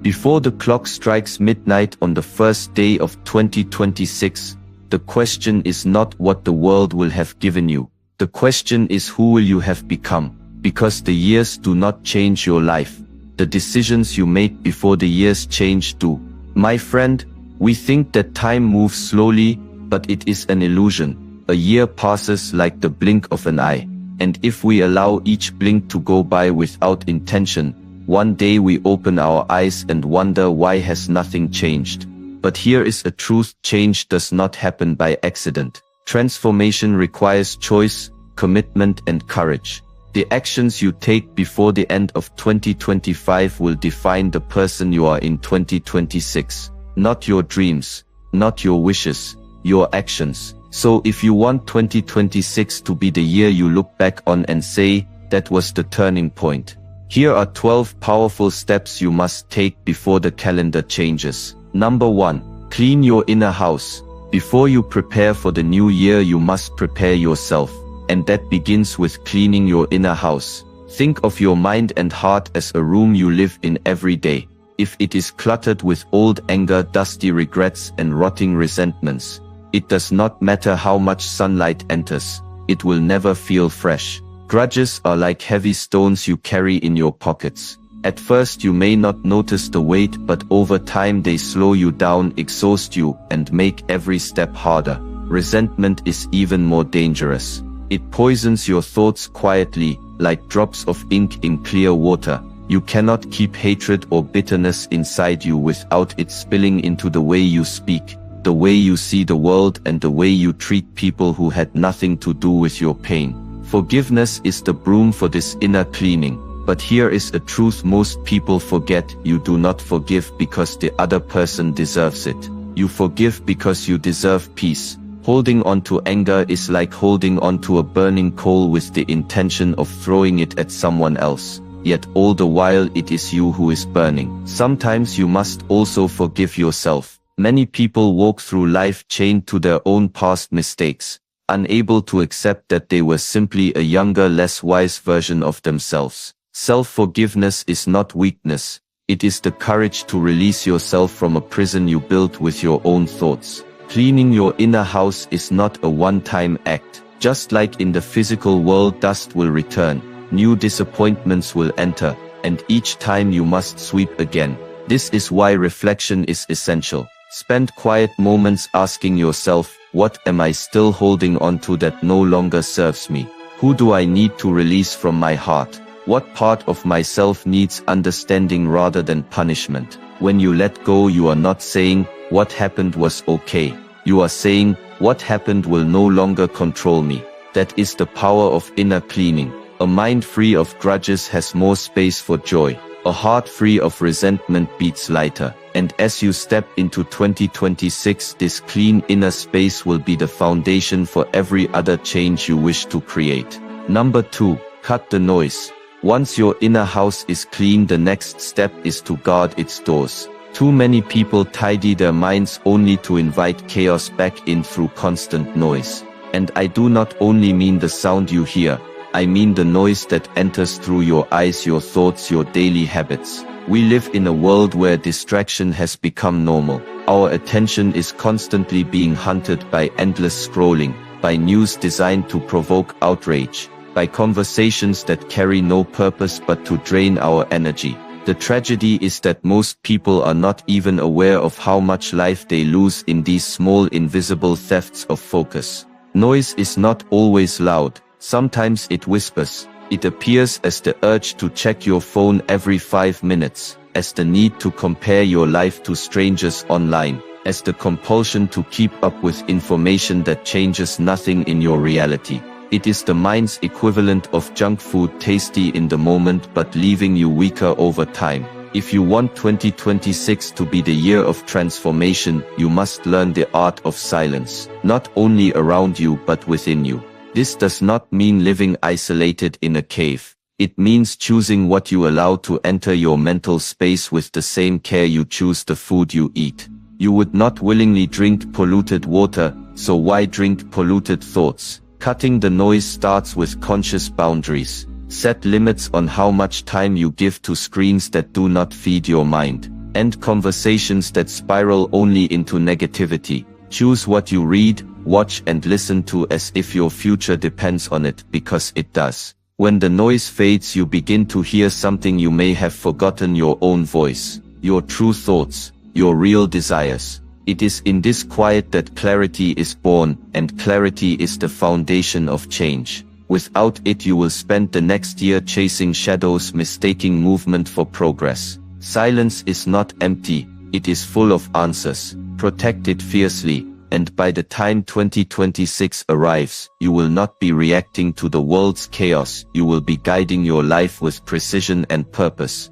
Before the clock strikes midnight on the first day of 2026, the question is not what the world will have given you. The question is who will you have become, because the years do not change your life. The decisions you make before the years change do. My friend, we think that time moves slowly, but it is an illusion. A year passes like the blink of an eye, and if we allow each blink to go by without intention, one day we open our eyes and wonder why has nothing changed. But here is a truth: change does not happen by accident. Transformation requires choice, commitment and courage. The actions you take before the end of 2025 will define the person you are in 2026. Not your dreams, not your wishes, your actions. So if you want 2026 to be the year you look back on and say, that was the turning point, here are 12 powerful steps you must take before the calendar changes. Number 1. Clean your inner house. Before you prepare for the new year, you must prepare yourself. And that begins with cleaning your inner house. Think of your mind and heart as a room you live in every day. If it is cluttered with old anger, dusty regrets and rotting resentments, it does not matter how much sunlight enters, it will never feel fresh. Grudges are like heavy stones you carry in your pockets. At first you may not notice the weight, but over time they slow you down, exhaust you, and make every step harder. Resentment is even more dangerous. It poisons your thoughts quietly, like drops of ink in clear water. You cannot keep hatred or bitterness inside you without it spilling into the way you speak, the way you see the world, and the way you treat people who had nothing to do with your pain. Forgiveness is the broom for this inner cleaning. But here is a truth most people forget: you do not forgive because the other person deserves it. You forgive because you deserve peace. Holding on to anger is like holding on to a burning coal with the intention of throwing it at someone else. Yet all the while it is you who is burning. Sometimes you must also forgive yourself. Many people walk through life chained to their own past mistakes, unable to accept that they were simply a younger, less wise version of themselves. Self-forgiveness is not weakness. It is the courage to release yourself from a prison you built with your own thoughts. Cleaning your inner house is not a one-time act. Just like in the physical world, dust will return, new disappointments will enter, and each time you must sweep again. This is why reflection is essential. Spend quiet moments asking yourself, what am I still holding on to that no longer serves me? Who do I need to release from my heart? What part of myself needs understanding rather than punishment? When you let go, you are not saying, what happened was okay. You are saying, what happened will no longer control me. That is the power of inner cleaning. A mind free of grudges has more space for joy. A heart free of resentment beats lighter. And as you step into 2026, this clean inner space will be the foundation for every other change you wish to create. Number 2. Cut the noise. Once your inner house is clean, the next step is to guard its doors. Too many people tidy their minds only to invite chaos back in through constant noise. And I do not only mean the sound you hear, I mean the noise that enters through your eyes, your thoughts, your daily habits. We live in a world where distraction has become normal. Our attention is constantly being hunted by endless scrolling, by news designed to provoke outrage, by conversations that carry no purpose but to drain our energy. The tragedy is that most people are not even aware of how much life they lose in these small invisible thefts of focus. Noise is not always loud. Sometimes it whispers. It appears as the urge to check your phone every 5 minutes, as the need to compare your life to strangers online, as the compulsion to keep up with information that changes nothing in your reality. It is the mind's equivalent of junk food, tasty in the moment but leaving you weaker over time. If you want 2026 to be the year of transformation, you must learn the art of silence, not only around you but within you. This does not mean living isolated in a cave. It means choosing what you allow to enter your mental space with the same care you choose the food you eat. You would not willingly drink polluted water, so why drink polluted thoughts? Cutting the noise starts with conscious boundaries. Set limits on how much time you give to screens that do not feed your mind. End conversations that spiral only into negativity. Choose what you read, watch and listen to as if your future depends on it, because it does. When the noise fades, you begin to hear something you may have forgotten: your own voice, your true thoughts, your real desires. It is in this quiet that clarity is born, and clarity is the foundation of change. Without it, you will spend the next year chasing shadows, mistaking movement for progress. Silence is not empty, it is full of answers. Protect it fiercely, and by the time 2026 arrives, you will not be reacting to the world's chaos, you will be guiding your life with precision and purpose.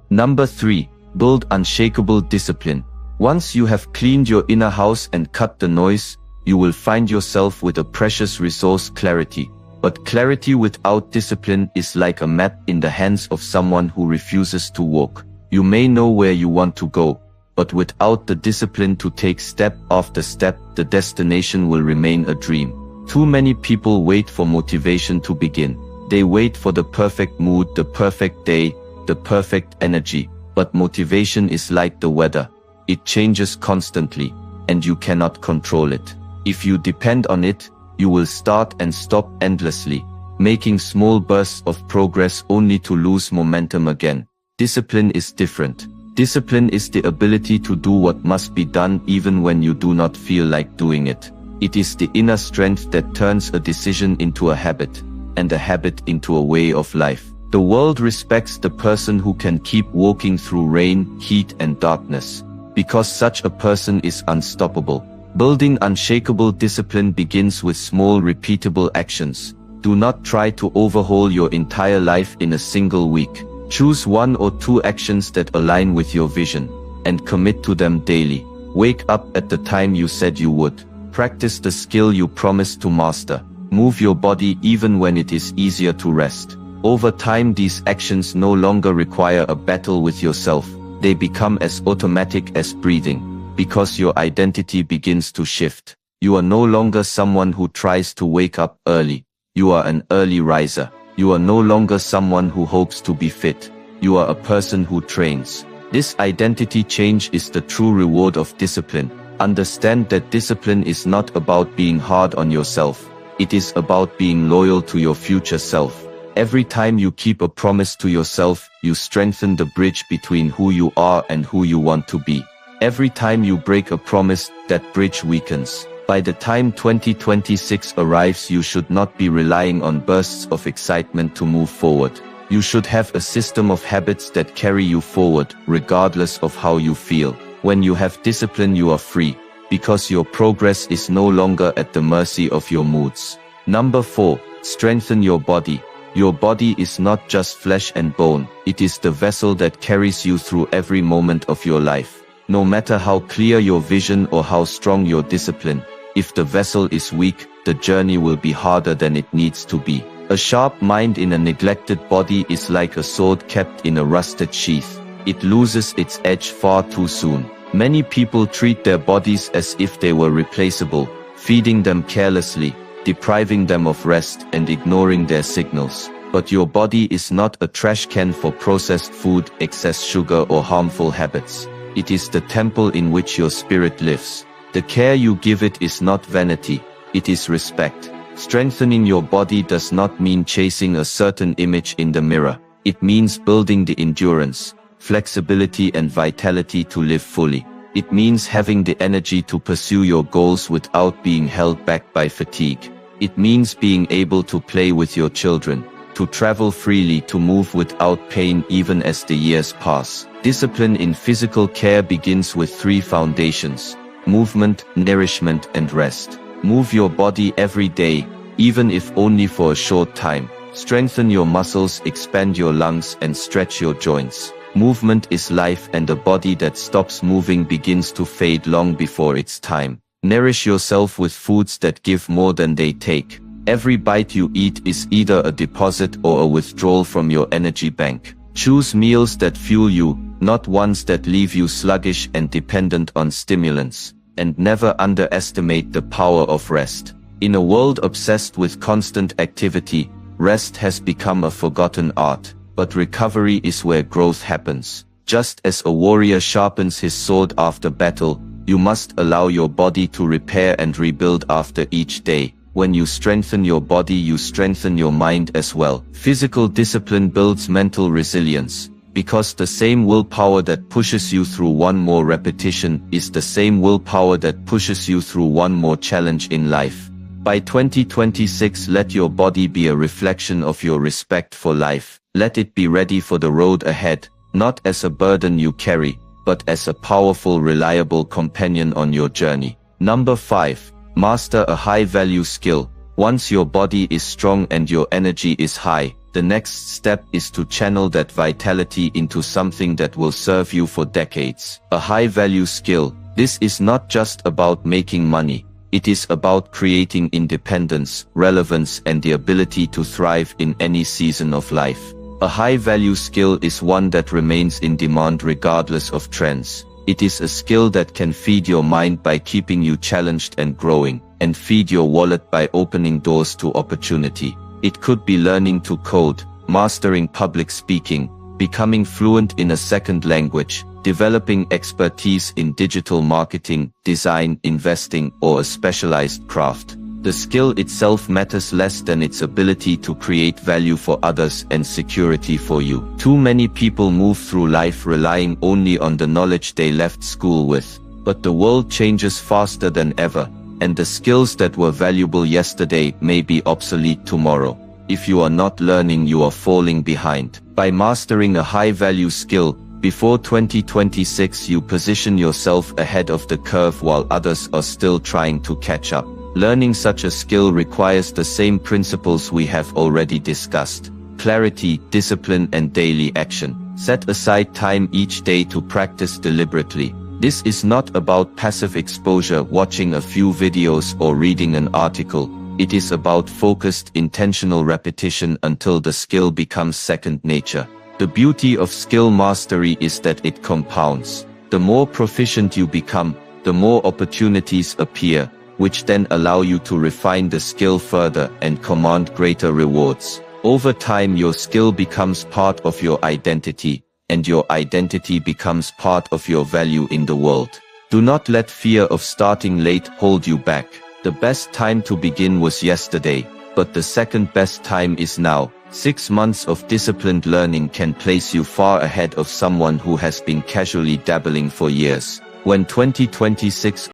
Number 3. Build unshakable discipline. Once you have cleaned your inner house and cut the noise, you will find yourself with a precious resource: clarity. But clarity without discipline is like a map in the hands of someone who refuses to walk. You may know where you want to go, but without the discipline to take step after step, the destination will remain a dream. Too many people wait for motivation to begin. They wait for the perfect mood, the perfect day, the perfect energy. But motivation is like the weather. It changes constantly, and you cannot control it. If you depend on it, you will start and stop endlessly, making small bursts of progress only to lose momentum again. Discipline is different. Discipline is the ability to do what must be done even when you do not feel like doing it. It is the inner strength that turns a decision into a habit, and a habit into a way of life. The world respects the person who can keep walking through rain, heat and darkness, because such a person is unstoppable. Building unshakable discipline begins with small, repeatable actions. Do not try to overhaul your entire life in a single week. Choose 1 or 2 actions that align with your vision, and commit to them daily. Wake up at the time you said you would. Practice the skill you promised to master. Move your body even when it is easier to rest. Over time, these actions no longer require a battle with yourself. They become as automatic as breathing. Because your identity begins to shift. You are no longer someone who tries to wake up early. You are an early riser. You are no longer someone who hopes to be fit. You are a person who trains. This identity change is the true reward of discipline. Understand that discipline is not about being hard on yourself. It is about being loyal to your future self. Every time you keep a promise to yourself, you strengthen the bridge between who you are and who you want to be. Every time you break a promise, that bridge weakens. By the time 2026 arrives, you should not be relying on bursts of excitement to move forward. You should have a system of habits that carry you forward, regardless of how you feel. When you have discipline, you are free, because your progress is no longer at the mercy of your moods. Number 4. Strengthen your body. Your body is not just flesh and bone. It is the vessel that carries you through every moment of your life. No matter how clear your vision or how strong your discipline, if the vessel is weak, the journey will be harder than it needs to be. A sharp mind in a neglected body is like a sword kept in a rusted sheath. It loses its edge far too soon. Many people treat their bodies as if they were replaceable, feeding them carelessly, depriving them of rest and ignoring their signals. But your body is not a trash can for processed food, excess sugar or harmful habits. It is the temple in which your spirit lives. The care you give it is not vanity, it is respect. Strengthening your body does not mean chasing a certain image in the mirror. It means building the endurance, flexibility and vitality to live fully. It means having the energy to pursue your goals without being held back by fatigue. It means being able to play with your children, to travel freely, to move without pain even as the years pass. Discipline in physical care begins with 3 foundations: movement, nourishment and rest. Move your body every day, even if only for a short time. Strengthen your muscles, expand your lungs and stretch your joints. Movement is life, and a body that stops moving begins to fade long before its time. Nourish yourself with foods that give more than they take. Every bite you eat is either a deposit or a withdrawal from your energy bank. Choose meals that fuel you, not ones that leave you sluggish and dependent on stimulants. And never underestimate the power of rest. In a world obsessed with constant activity, rest has become a forgotten art. But recovery is where growth happens. Just as a warrior sharpens his sword after battle, you must allow your body to repair and rebuild after each day. When you strengthen your body, you strengthen your mind as well. Physical discipline builds mental resilience, because the same willpower that pushes you through one more repetition is the same willpower that pushes you through one more challenge in life. By 2026, let your body be a reflection of your respect for life. Let it be ready for the road ahead, not as a burden you carry, but as a powerful, reliable companion on your journey. Number 5. Master a high-value skill. Once your body is strong and your energy is high, the next step is to channel that vitality into something that will serve you for decades. A high-value skill. This is not just about making money. It is about creating independence, relevance, and the ability to thrive in any season of life. A high-value skill is one that remains in demand regardless of trends. It is a skill that can feed your mind by keeping you challenged and growing, and feed your wallet by opening doors to opportunity. It could be learning to code, mastering public speaking, becoming fluent in a second language, developing expertise in digital marketing, design, investing, or a specialized craft. The skill itself matters less than its ability to create value for others and security for you. Too many people move through life relying only on the knowledge they left school with. But the world changes faster than ever, and the skills that were valuable yesterday may be obsolete tomorrow. If you are not learning, you are falling behind. By mastering a high-value skill, before 2026 you position yourself ahead of the curve while others are still trying to catch up. Learning such a skill requires the same principles we have already discussed: clarity, discipline, and daily action. Set aside time each day to practice deliberately. This is not about passive exposure, watching a few videos or reading an article. It is about focused, intentional repetition until the skill becomes second nature. The beauty of skill mastery is that it compounds. The more proficient you become, the more opportunities appear, which then allow you to refine the skill further and command greater rewards. Over time, your skill becomes part of your identity, and your identity becomes part of your value in the world. Do not let fear of starting late hold you back. The best time to begin was yesterday, but the second best time is now. 6 months of disciplined learning can place you far ahead of someone who has been casually dabbling for years. When 2026